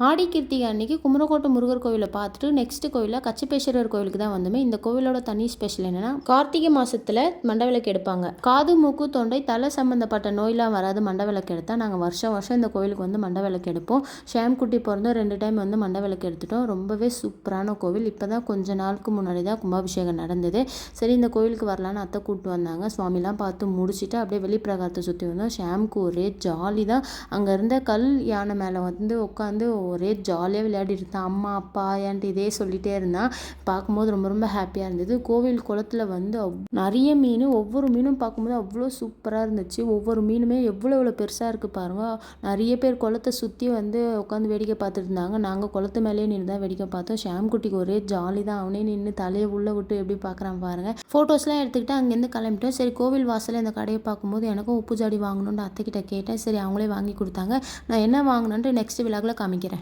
ஆடி கிருத்திகை அன்னைக்கு குமரக்கோட்டை முருகர் கோவிலை பார்த்துட்டு நெக்ஸ்ட் கோவிலில் கச்சிபேஸ்வரர் கோவிலுக்கு தான் வந்தோமே. இந்த கோவிலோட தனி ஸ்பெஷல் என்னன்னா, கார்த்திகை மாசத்துல மண்டவிளக்கு எடுப்பாங்க. காது மூக்கு தொண்டை தலை சம்பந்தப்பட்ட நோயெல்லாம் வராது மண்டவிளக்கு எடுத்தா. நாங்கள் வருஷம் வருஷம் இந்த கோவிலுக்கு வந்து மண்டவிளக்கு எடுப்போம். ஷாம்குட்டி பிறந்தோம் 2 டைம் வந்து மண்டவிளக்கு எடுத்துட்டோம். ரொம்பவே சூப்பரான கோவில். இப்போ தான் கொஞ்ச நாளுக்கு முன்னாடி தான் கும்பாபிஷேகம் நடந்தது. சரி இந்த கோவிலுக்கு வரலான்னு அத்தை கூப்பிட்டு வந்தாங்க. சுவாமிலாம் பார்த்து முடிச்சுட்டு அப்படியே வெளிப்பிரகாரத்தை சுற்றி வந்தோம். ஷாம்க்கு ஒரே ஜாலி தான். அங்கே இருந்த கல் யானை மேலே வந்து உட்காந்து ஒரே ஜாலியாக விளையாடிட்டு இருந்தான். அம்மா அப்பா ஏன்ட்டு இதே சொல்லிகிட்டே இருந்தான். பார்க்கும்போது ரொம்ப ரொம்ப ஹாப்பியாக இருந்தது. கோவில் குளத்தில் வந்து நிறைய மீன், ஒவ்வொரு மீனும் பார்க்கும்போது அவ்வளோ சூப்பராக இருந்துச்சு. ஒவ்வொரு மீனுமே எவ்வளோ பெருசாக இருக்குது பாருங்கள். நிறைய பேர் குளத்தை சுற்றி வந்து உட்காந்து வேடிக்கை பார்த்துட்டு இருந்தாங்க. நாங்கள் குளத்து மேலேயே நின்று தான் வேடிக்கை பார்த்தோம். ஷாம்குட்டிக்கு ஒரே ஜாலி தான். அவனே நின்று தலையை உள்ளே விட்டு எப்படி பார்க்குறான் பாருங்கள். ஃபோட்டோஸ்லாம் எடுத்துக்கிட்டு அங்கேருந்து கிளம்பிட்டோம். சரி கோவில் வாசலில் இந்த கடையை பார்க்கும்போது எனக்கும் உப்பு ஜாடி வாங்கணுன்ட்டு அத்தைக்கிட்ட கேட்டேன். சரி அவங்களே வாங்கி கொடுத்தாங்க. நான் என்ன வாங்கினேன்ட்டு நெக்ஸ்ட் விலாகில் காமிக்கிறேன்.